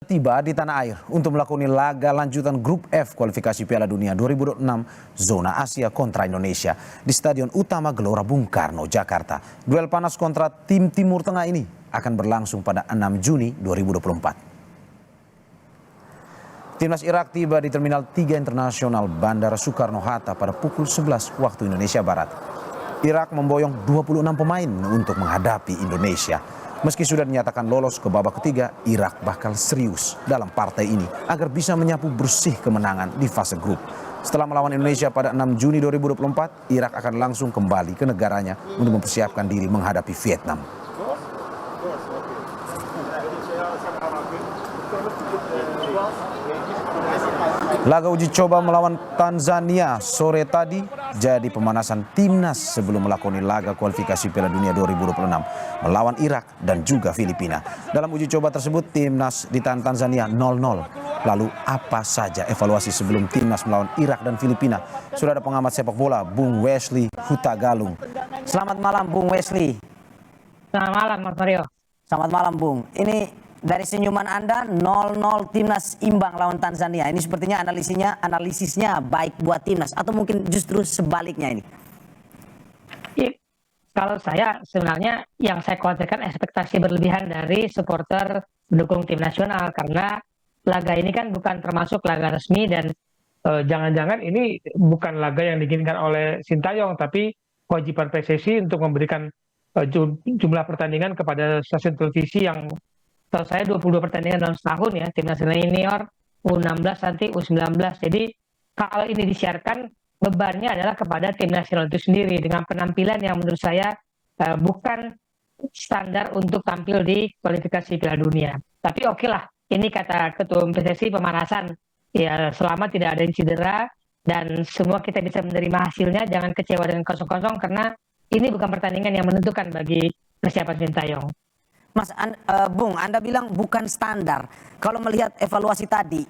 Tiba di tanah air untuk melakoni laga lanjutan Grup F kualifikasi Piala Dunia 2026 zona Asia kontra Indonesia di Stadion Utama Gelora Bung Karno, Jakarta. Duel panas kontra tim Timur Tengah ini akan berlangsung pada 6 Juni 2024. Timnas Irak tiba di Terminal 3 Internasional Bandara Soekarno-Hatta pada pukul 11 waktu Indonesia Barat. Irak memboyong 26 pemain untuk menghadapi Indonesia. Meski sudah dinyatakan lolos ke babak ketiga, Irak bakal serius dalam partai ini agar bisa menyapu bersih kemenangan di fase grup. Setelah melawan Indonesia pada 6 Juni 2024, Irak akan langsung kembali ke negaranya untuk mempersiapkan diri menghadapi Vietnam. Laga uji coba melawan Tanzania sore tadi jadi pemanasan timnas sebelum melakoni laga kualifikasi Piala Dunia 2026 melawan Irak dan juga Filipina. Dalam uji coba tersebut timnas ditahan Tanzania 0-0. Lalu apa saja evaluasi sebelum timnas melawan Irak dan Filipina? Sudah ada pengamat sepak bola Bung Wesley Hutagalung. Selamat malam Bung Wesley. Selamat malam Mas Mario. Selamat malam Bung. Ini dari senyuman Anda 0-0 timnas imbang lawan Tanzania. Ini sepertinya analisisnya baik buat timnas atau mungkin justru sebaliknya ini. Kalau saya sebenarnya yang saya khawatirkan ekspektasi berlebihan dari supporter pendukung tim nasional karena laga ini kan bukan termasuk laga resmi dan jangan-jangan ini bukan laga yang diinginkan oleh Sintayong tapi kewajiban PSSI untuk memberikan jumlah pertandingan kepada stasiun televisi yang tahu saya 22 pertandingan dalam setahun ya, tim nasional senior, U16 nanti U19. Jadi kalau ini disiarkan bebannya adalah kepada tim nasional itu sendiri dengan penampilan yang menurut saya bukan standar untuk tampil di kualifikasi Piala Dunia. Tapi oke lah, ini kata Ketua PSSI pemanasan. Ya selama tidak ada yang cedera dan semua kita bisa menerima hasilnya, jangan kecewa dengan 0-0 karena ini bukan pertandingan yang menentukan bagi persiapan Sintayong. Mas, Bung, Anda bilang bukan standar. Kalau melihat evaluasi tadi,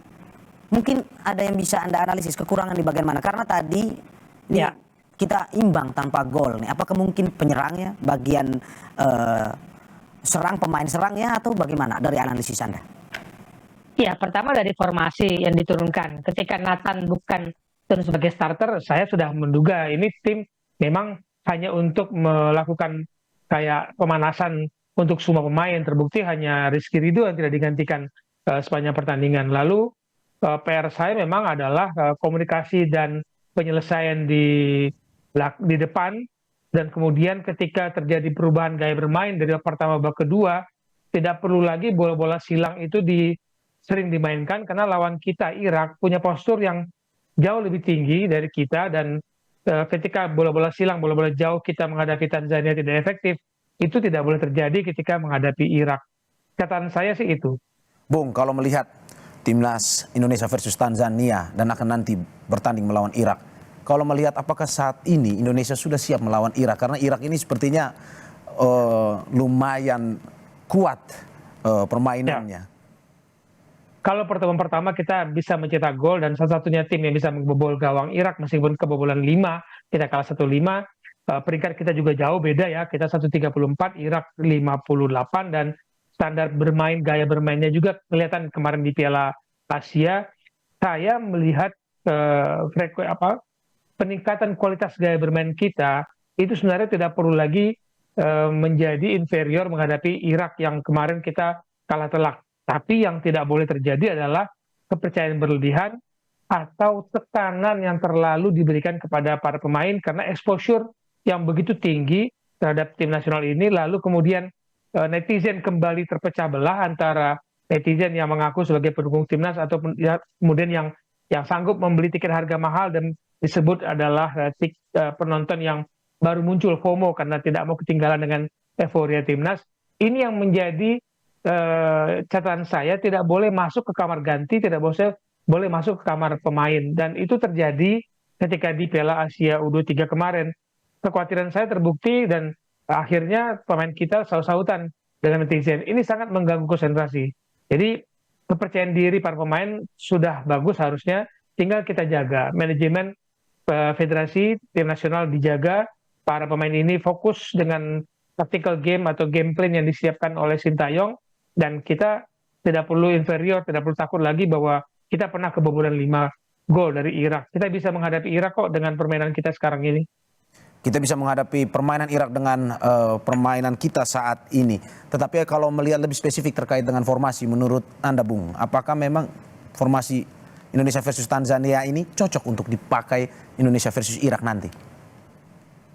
mungkin ada yang bisa Anda analisis kekurangan di bagian mana? Karena tadi kita imbang tanpa gol. Nih, apakah mungkin penyerangnya, bagian pemain serangnya atau bagaimana dari analisis Anda? Ya, pertama dari formasi yang diturunkan. Ketika Nathan bukan turun sebagai starter, saya sudah menduga ini tim memang hanya untuk melakukan kayak pemanasan untuk semua pemain. Terbukti hanya Rizky Ridho yang tidak digantikan sepanjang pertandingan. Lalu PR saya memang adalah komunikasi dan penyelesaian di depan, dan kemudian ketika terjadi perubahan gaya bermain dari babak pertama babak kedua, tidak perlu lagi bola-bola silang itu sering dimainkan karena lawan kita Irak punya postur yang jauh lebih tinggi dari kita, dan ketika bola-bola silang, bola-bola jauh kita menghadapi Tanzania tidak efektif, itu tidak boleh terjadi ketika menghadapi Irak. Catatan saya sih itu. Bung, kalau melihat timnas Indonesia versus Tanzania dan akan nanti bertanding melawan Irak, kalau melihat apakah saat ini Indonesia sudah siap melawan Irak? Karena Irak ini sepertinya lumayan kuat permainannya. Ya. Kalau pertemuan pertama kita bisa mencetak gol dan satu-satunya tim yang bisa membobol gawang Irak meskipun kebobolan 5, kita kalah 1-5. Peringkat kita juga jauh beda ya, kita 134, Irak 58, dan standar bermain, gaya bermainnya juga kelihatan kemarin di Piala Asia. Saya melihat peningkatan kualitas gaya bermain kita itu sebenarnya tidak perlu lagi menjadi inferior menghadapi Irak yang kemarin kita kalah telak. Tapi yang tidak boleh terjadi adalah kepercayaan berlebihan atau tekanan yang terlalu diberikan kepada para pemain karena exposure yang begitu tinggi terhadap tim nasional ini, lalu kemudian netizen kembali terpecah belah antara netizen yang mengaku sebagai pendukung timnas atau kemudian yang sanggup membeli tiket harga mahal dan disebut adalah penonton yang baru muncul FOMO karena tidak mau ketinggalan dengan euforia timnas. Ini yang menjadi catatan saya, tidak boleh masuk ke kamar ganti, tidak boleh masuk ke kamar pemain, dan itu terjadi ketika di Piala Asia U23 kemarin. Kekhawatiran saya terbukti dan akhirnya pemain kita saut-sautan dengan netizen. Ini sangat mengganggu konsentrasi. Jadi kepercayaan diri para pemain sudah bagus harusnya, tinggal kita jaga. Manajemen federasi tim nasional dijaga, para pemain ini fokus dengan tactical game atau game plan yang disiapkan oleh Sintayong, dan kita tidak perlu inferior, tidak perlu takut lagi bahwa kita pernah kebobolan 5 gol dari Irak. Kita bisa menghadapi Irak kok dengan permainan kita sekarang ini. Kita bisa menghadapi permainan Irak dengan permainan kita saat ini. Tetapi kalau melihat lebih spesifik terkait dengan formasi, menurut Anda, Bung, apakah memang formasi Indonesia versus Tanzania ini cocok untuk dipakai Indonesia versus Irak nanti?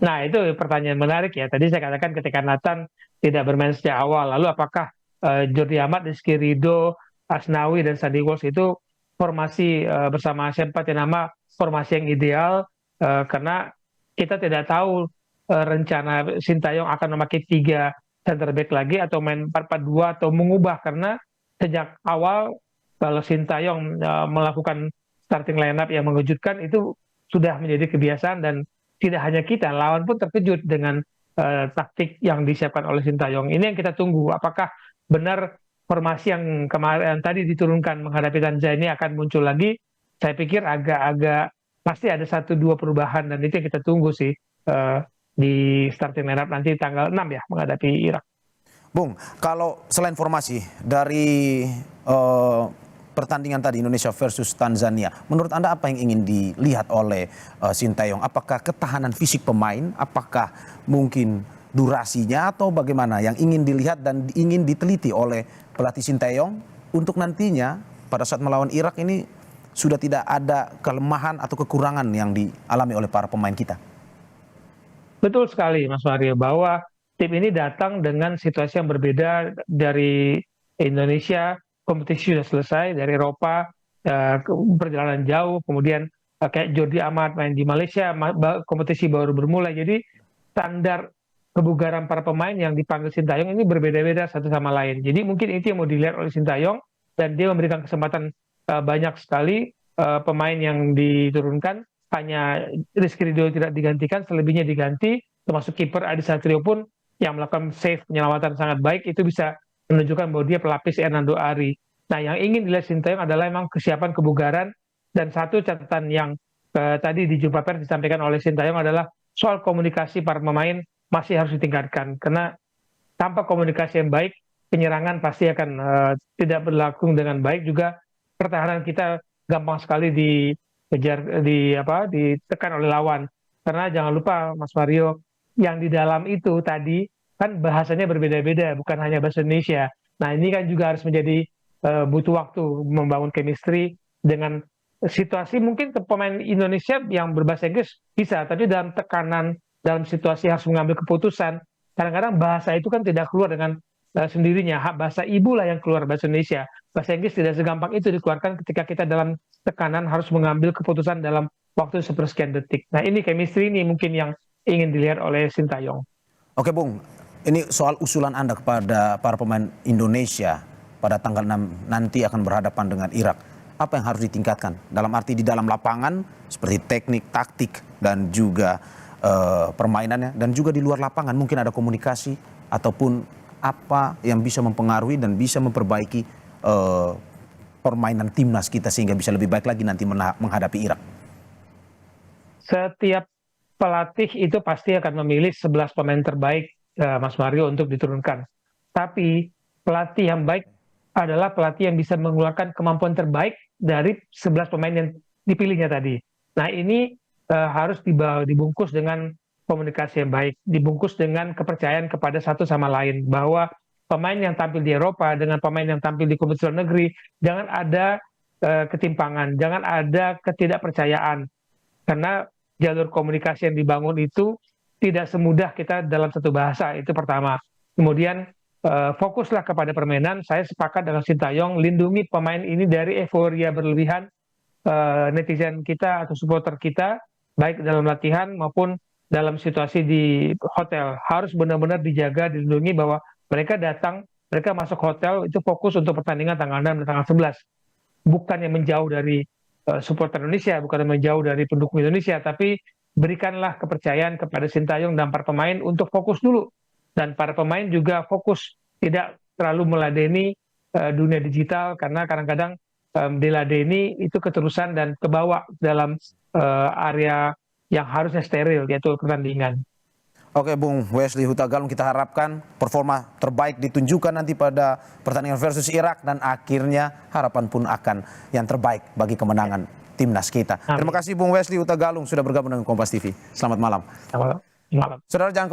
Nah, itu pertanyaan menarik ya. Tadi saya katakan ketika Nathan tidak bermain sejak awal, lalu apakah Jordi Amat, Rizky Ridho, Asnawi, dan Sandi Walsh itu formasi bersama Sempat yang nama formasi yang ideal, karena kita tidak tahu rencana Sintayong akan memakai 3 center back lagi atau main 4-4-2 atau mengubah, karena sejak awal kalau Sintayong melakukan starting lineup yang mengejutkan itu sudah menjadi kebiasaan, dan tidak hanya kita, lawan pun terkejut dengan taktik yang disiapkan oleh Sintayong. Ini yang kita tunggu, apakah benar formasi yang kemarin tadi diturunkan menghadapi Tanzania akan muncul lagi. Saya pikir agak-agak pasti ada 1-2 perubahan, dan itu yang kita tunggu sih di starting lineup nanti tanggal 6 ya menghadapi Irak. Bung, kalau selain formasi dari eh, pertandingan tadi Indonesia versus Tanzania, menurut Anda apa yang ingin dilihat oleh Sintayong? Apakah ketahanan fisik pemain, apakah mungkin durasinya, atau bagaimana yang ingin dilihat dan ingin diteliti oleh pelatih Sintayong untuk nantinya pada saat melawan Irak ini sudah tidak ada kelemahan atau kekurangan yang dialami oleh para pemain kita? Betul sekali Mas Mario, bahwa tim ini datang dengan situasi yang berbeda dari Indonesia. Kompetisi sudah selesai dari Eropa, perjalanan jauh, kemudian kayak Jordi Amat main di Malaysia, kompetisi baru bermulai. Jadi standar kebugaran para pemain yang dipanggil Sintayong ini berbeda-beda satu sama lain. Jadi mungkin itu yang mau dilihat oleh Sintayong, dan dia memberikan kesempatan banyak sekali pemain yang diturunkan. Hanya Rizky Ridho tidak digantikan, selebihnya diganti, termasuk kiper Adi Satrio pun yang melakukan save penyelamatan sangat baik, itu bisa menunjukkan bahwa dia pelapis Hernando Ari. Nah, yang ingin dilihat Sintayong adalah memang kesiapan kebugaran, dan satu catatan yang tadi di jumpa pers disampaikan oleh Sintayong adalah soal komunikasi para pemain masih harus ditingkatkan, karena tanpa komunikasi yang baik, penyerangan pasti akan tidak berlangsung dengan baik, juga pertahanan kita gampang sekali ditekan oleh lawan. Karena jangan lupa Mas Mario, yang di dalam itu tadi kan bahasanya berbeda-beda, bukan hanya bahasa Indonesia. Nah, ini kan juga harus menjadi butuh waktu membangun chemistry dengan situasi. Mungkin pemain Indonesia yang berbahasa Inggris bisa, tapi dalam tekanan, dalam situasi harus mengambil keputusan, kadang-kadang bahasa itu kan tidak keluar dengan sendirinya. Bahasa ibu lah yang keluar, bahasa Indonesia. Bahasa Inggris tidak segampang itu dikeluarkan ketika kita dalam tekanan harus mengambil keputusan dalam waktu sepersekian detik. Nah, ini chemistry ini mungkin yang ingin dilihat oleh Sintayong. Oke, Bung, ini soal usulan Anda kepada para pemain Indonesia pada tanggal 6 nanti akan berhadapan dengan Irak. Apa yang harus ditingkatkan? Dalam arti di dalam lapangan seperti teknik, taktik, dan juga permainannya, dan juga di luar lapangan mungkin ada komunikasi ataupun apa yang bisa mempengaruhi dan bisa memperbaiki permainan timnas kita sehingga bisa lebih baik lagi nanti menghadapi Irak. Setiap pelatih itu pasti akan memilih 11 pemain terbaik, Mas Mario, untuk diturunkan. Tapi pelatih yang baik adalah pelatih yang bisa mengeluarkan kemampuan terbaik dari 11 pemain yang dipilihnya tadi. Nah, ini harus dibungkus dengan komunikasi yang baik, dibungkus dengan kepercayaan kepada satu sama lain, bahwa pemain yang tampil di Eropa dengan pemain yang tampil di kompetisi luar negeri, jangan ada ketimpangan, jangan ada ketidakpercayaan, karena jalur komunikasi yang dibangun itu tidak semudah kita dalam satu bahasa, itu pertama. Kemudian fokuslah kepada permainan. Saya sepakat dengan Sintayong, lindungi pemain ini dari euforia berlebihan netizen kita atau supporter kita, baik dalam latihan maupun dalam situasi di hotel. Harus benar-benar dijaga, dilindungi, bahwa mereka datang, mereka masuk hotel itu fokus untuk pertandingan tanggal 6 dan tanggal 11. Bukan yang menjauh dari supporter Indonesia, bukan yang menjauh dari pendukung Indonesia, tapi berikanlah kepercayaan kepada Sintayong dan para pemain untuk fokus dulu. Dan para pemain juga fokus, tidak terlalu meladeni dunia digital, karena kadang-kadang diladeni itu keterusan dan kebawa dalam area yang harusnya steril, yaitu pertandingan. Oke, Bung Wesley Huta Galung, kita harapkan performa terbaik ditunjukkan nanti pada pertandingan versus Irak dan akhirnya harapan pun akan yang terbaik bagi kemenangan timnas kita. Amin. Terima kasih Bung Wesley Huta Galung sudah bergabung dengan Kompas TV. Selamat malam. Selamat malam. Saudara, jangan kemana